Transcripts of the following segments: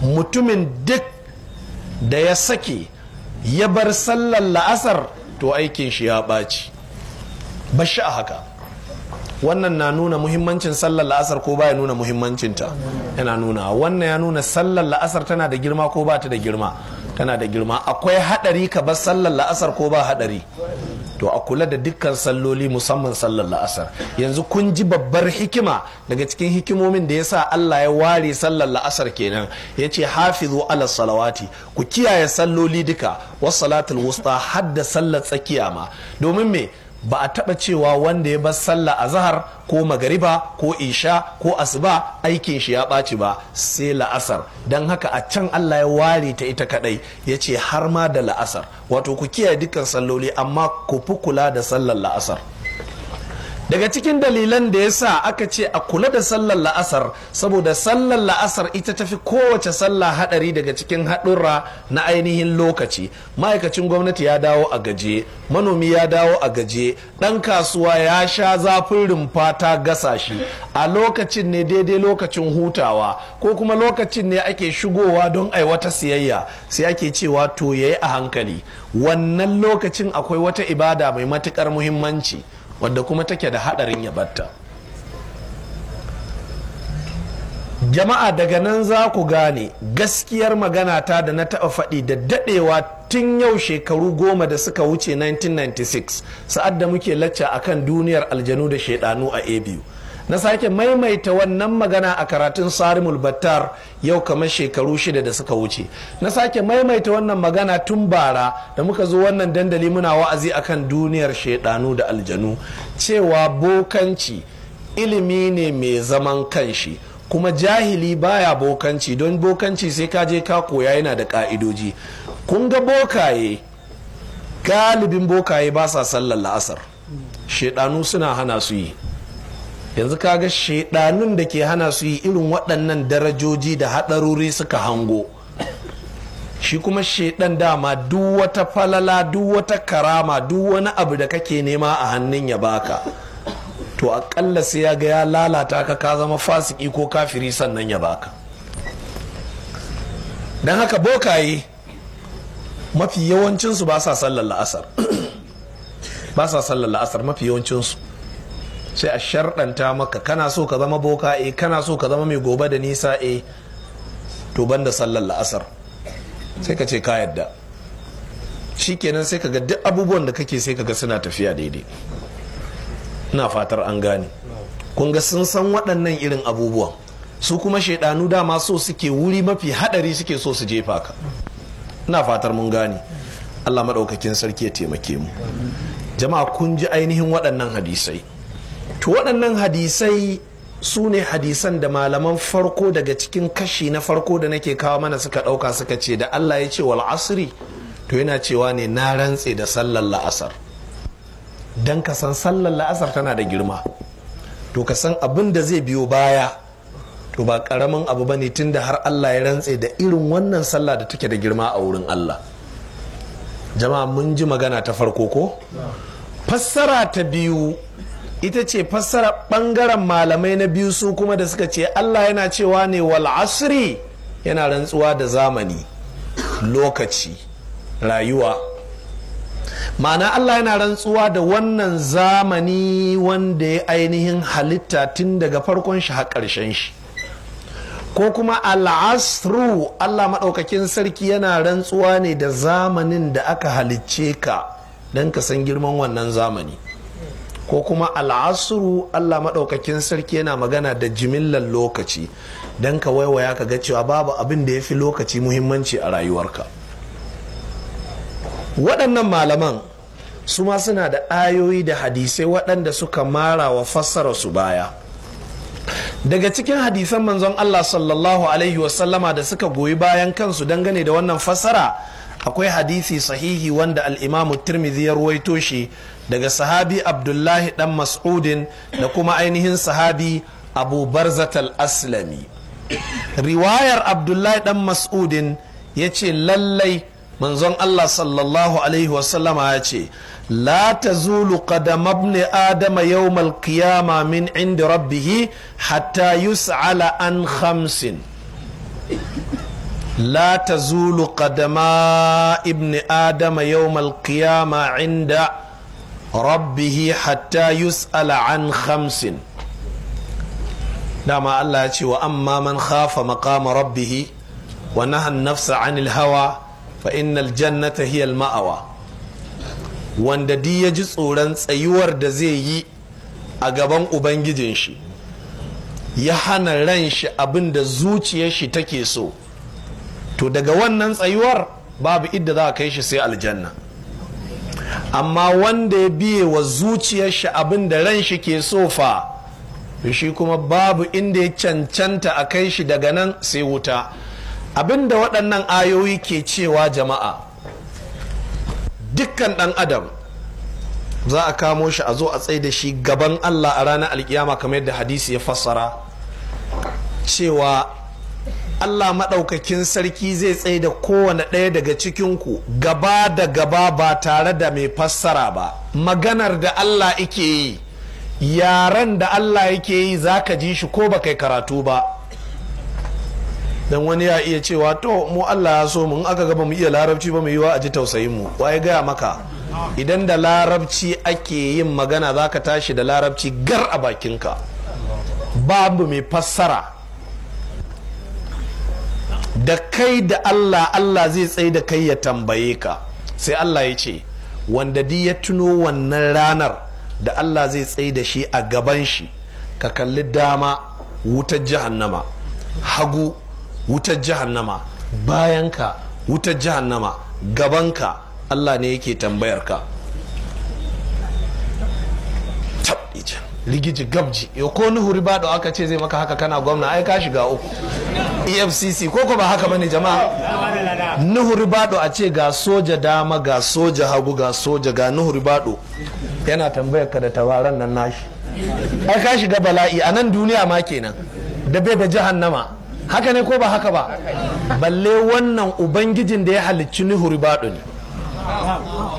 mutumin duk da ya sake ya bar sallar la'asar to aikin shi ya ɓaci. Bashi a haka. Wannan na nuna muhimmancin sallar la'asar ko ba ya nuna muhimmancinta? Yana nuna. Wannan ya nuna sallar la'asar tana da girma ko ba ta da girma? Tana da girma. Akwai haɗari ka bar sallar la'asar ko ba haɗari? To a kula da dukkan salloli, musamman sallar la'asar. Yanzu kun ji babbar hikima daga cikin hikimomin da ya sa Allah ya ware sallar la'asar kenan. Ya ce hafizu ala salawati, ku kiyaye salloli duka, wasu salatul wusta hadda sallar tsakiya ma. Domin me? Ba a taɓa cewa wanda ya bar sallah azhar ko magariba ko isha ko asuba aikin shi ya ɓaci ba, sai la'asar. Don haka a can Allah ya ware ta ita kadai, ya ce har ma da la'asar. Wato ku kiyaye dukkan salloli, amma ku fi kula da sallar la'asar. Daga cikin dalilan da ya sa aka ce a kula da sallar la'asar, saboda sallar la'asar ita tafi kowace sallah hadari daga cikin haɗurra na ainihin lokaci. Ma'aikacin gwamnati ya dawo a gaje, manomi ya dawo a gaje, ɗan kasuwa ya sha zafin rumfa ta gasa shi. A lokacin ne daidai lokacin hutawa, ko kuma lokacin ne ake shigowa don ai wata siyayya, sai ake cewa to yayi a hankali. Wannan lokacin akwai wata ibada mai matukar muhimmanci wadda kuma take da hadarin ya batta. Jama'a, daga nan za ku gane gaskiyar magana ta da na taɓa faɗi da daɗewa tun yau shekaru 10 da suka wuce 1996, sa'ad da muke lacca akan duniyar aljanu da shaidanu a ABU. Na sake maimaita wannan magana a karatun Sarimul Battar yau kamar shekaru 6 da suka wuce. Na sake maimaita wannan magana tun bara da muka zo wannan dandali muna wa'azi akan duniyar shaidanu da aljanu, cewa bokanci ilimi ne mai zaman kanshi, kuma jahili baya bokanci, don bokanci sai ka je ka koya, yana da ka'idoji. Kun ga bokaye, galibin bokaye ba sa sallar la'asar, shaidanu suna hana su yi. Yanzu kaga shaidanun da ke hana su yi irin waɗannan darajoji da haɗaruri suka hango. Shi kuma shaidan dama duk wata falala, duk wata karama, duk wani abu da kake nema a hannun ya baka, to aƙalla sai ya ga ya lalata ka zama fasiki ko kafiri sannan ya baka. Don haka bokaye mafi yawancinsu ba sa sallar la'asar. Ba sa sallar la'asar mafi yawancinsu. Sai a sharɗanta maka, kana so ka zama boka, kana so ka zama mai gobe da nisa, to banda sallar la'asar. Sai ka ce ka yadda, shikenan sai ka ga duk abubuwan da kake sai ka ga suna tafiya daidai. Ina fatar an gane. Kun ga sun san waɗannan irin abubuwan, su kuma shaidanu dama so suke wuri mafi haɗari suke so su jefa ka. Ina fatar mun gane. Allah maɗaukakin sarki ya taimake mu. Jama'a, kun ji ainihin waɗannan hadisai. To waɗannan hadisai su ne hadisan da malaman farko daga cikin kashi na farko da nake kawo mana suka ɗauka suka ce da Allah ya ce wal asri, to yana cewa ne na rantse da sallar la'asar. Don ka san sallar la'asar tana da girma, to ka san abin da zai biyo baya, to ba ƙaramin abu ba ne, tun da har Allah ya rantse da irin wannan sallah da take da girma a wurin Allah. Jama'a, mun ji magana ta farko ko? Fassara ta biyu ita ce fassara ɓangaren malamai na biyu, su kuma da suka ce Allah yana cewa ne wal asri, yana rantsuwa da zamani, lokaci, rayuwa. Ma'ana Allah yana rantsuwa da wannan zamani wanda ya ainihin halitta tun daga farkon shi har ƙarshen shi. Ko kuma al'asru, Allah maɗaukakin sarki yana rantsuwa ne da zamanin da aka halicce ka don ka san girman wannan zamani. Ko kuma al'asru, Allah maɗaukakin sarki yana magana da jimillar lokaci don ka waiwaya ka ga cewa babu abin da ya fi lokaci muhimmanci a rayuwarka. Waɗannan malaman su ma suna da ayoyi da hadisai waɗanda suka mara wa fassara su baya. Daga cikin hadisan manzon Allah sallallahu alaihi wasallama da suka goyi bayan kansu dangane da wannan fassara, akwai hadisi sahihi wanda al-Imamu Tirmidhi ya ruwaito shi daga sahabi Abdullahi dan Mas'udin da kuma ainihin sahabi Abu Barzat al-Aslami. Riwayar Abdullahi dan Mas'udin ya ce lallai manzon Allah sallallahu alaihi wasallama ya ce la tazulu qadama ibn adama yawmal qiyama min inda rabbih hatta yus'ala an khamsin. la tazulu qadama ibni adama yawmal qiyama inda rabbihi hatta yus'ala an khamsin. dama Allah ya ce wa amma man khafa maqama rabbihi wa naha an-nafsa 'anil hawa fa innal jannata hiya al-ma'awa. wanda di ya ji tsoron tsayuwar da zai yi a gaban ubangijin shi, ya hana ran shi abin da zuciyar shi take so, to daga wannan tsayuwar babu idda za a kai shi sai aljanna. amma wanda ya biye wa zuciyar shi abin da ran shi ke so fa, shi kuma babu inda ya cancanta a kai shi daga nan sai wuta. abinda waɗannan ayoyi ke cewa jama'a, dukkan ɗan adam za a kamo shi a zo a tsaye da shi gaban Allah a ranar alkiyama, kamar yadda hadisi ya fassara cewa Allah maɗaukakin sarki zai tsaye da kowane ɗaya daga cikinku gaba da gaba ba tare da mai fassara ba. maganar da Allah yake yi, yaren da Allah yake yi za ka ji shi ko ba kai karatu ba. dan wani ya iya cewa to mu Allah ya so mu aka gaba mu iya larabci ba mu yi wa a ji tausayin mu. waye gaya maka idan da larabci ake yin magana za ka tashi da larabci gar a bakinka, babu mai fassara. da kai da Allah zai tsaye da kai ya tambaye ka. sai Allah ya ce wanda di ya tuno wannan ranar da Allah zai tsaye da shi a gaban shi, ka kalli dama wutar jahannama, hagu wutar jahannama, bayanka wutar jahannama, gabanka Allah ne yake tambayar ka. rigiji gabji yau ko nuhu ribado aka ce zai maka haka kana gwamna, ai ka shiga uku. EFCC ko ba haka bane jama'a? nuhu ribado a ce ga soja dama, ga soja hagu, ga soja, ga nuhu ribado yana tambayar ka da tawaran nan nashi, ai ka shiga bala'i a nan duniya ma kenan, da bai da jahannama. haka ne ko ba haka ba? balle wannan ubangijin da ya halicci nuhu ribado ne,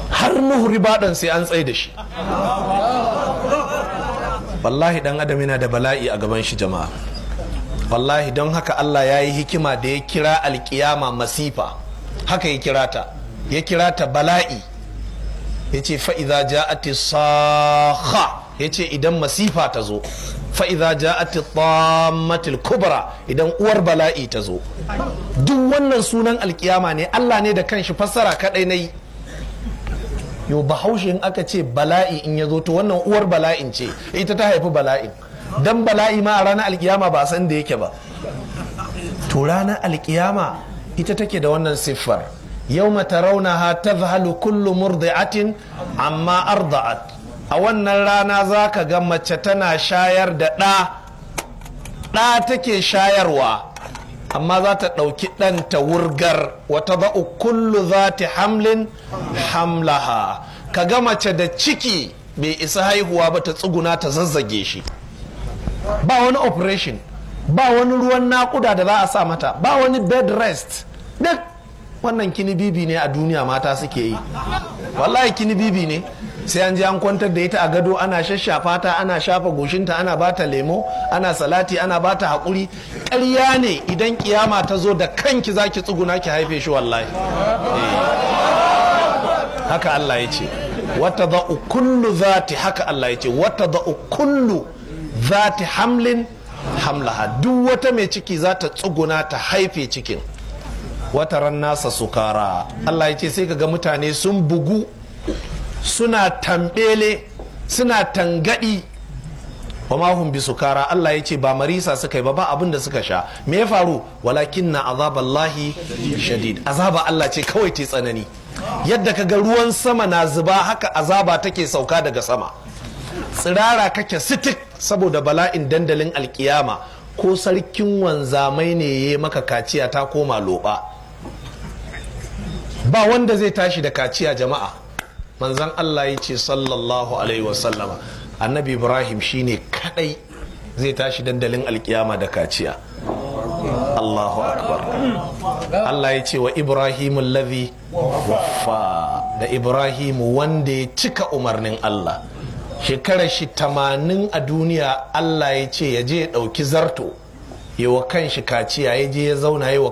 har nuhu ribadon sai an tsaye da shi. wallahi dan adam yana da bala'i a gaban shi jama'a, wallahi. don haka Allah ya yi hikima da ya kira alkiyama masifa, haka ya kira ta bala'i. ya ce fa'iza ja'ati sakha, ya ce idan masifa ta zo. fa'iza ja'ati tammatil kubra, idan uwar bala'i ta zo. duk wannan sunan alkiyama ne, Allah ne da kanshi fassara kadai na yi. yau bahaushe in aka ce bala'i in ya zo, to wannan uwar bala'in ce, ita ta haifi bala'in. dan bala'i ma a ranar alkiyama ba san da yake ba. to ranar alkiyama ita take da wannan siffar. yawma tarawnaha tadhhalu kullu murdi'atin amma arda'at. a wannan rana za ka ga mace tana shayar da ɗa take shayarwa, amma za ta ɗauki ɗanta wurgar. wata ba'u kullu za ta hamlin hamlaha. ka ga mace da ciki bai isa haihuwa ba ta tsuguna ta zazzage shi, ba wani operation, ba wani ruwan naƙuda da za a sa mata, ba wani bed rest. duk wannan kini bibi ne a duniya mata suke yi, wallahi kini bibi ne. sai an je an kwantar da ita a gado, ana shashafa ta, ana shafa goshinta, ana bata lemo, ana salati, ana bata haƙuri. ƙarya ne idan kiyama ta zo da kanki zaki tsuguna ki haife shi, wallahi. haka Allah ya ce wata za'u kullu zati, haka Allah ya ce wata za'u kullu zati hamlin hamlaha. duk wata mai ciki za ta tsuguna ta haife cikin. wata ran nasa sukara, Allah ya ce sai ka ga mutane sun bugu, suna tambele, suna tangadi. wa mahum bi sukara, Allah ya ce ba marisa suka yi ba abin da suka sha. me ya faru? walakin na azaballahi shadid, azaba Allah ce kawai ta tsanani. yadda ka ga ruwan sama na zuba, haka azaba take sauka daga sama. tsirara kake sitik saboda bala'in dandalin alkiyama. ko sarkin wanzamai ne ya maka kaciya ta koma loba, ba wanda zai tashi da kaciya jama'a. manzan Allah ya ce sallallahu alaihi wasallama, annabi Ibrahim shine kadai zai tashi dandalin alkiyama da kaciya. Allahu akbar. Allah ya ce wa Ibrahim alladhi waffa, da Ibrahim wanda ya cika umarnin Allah. shekarar shi 80 a duniya. Allah ya ce ya je ya dauki zarto yi wa kanshi kaciya ya je ya zauna yi wa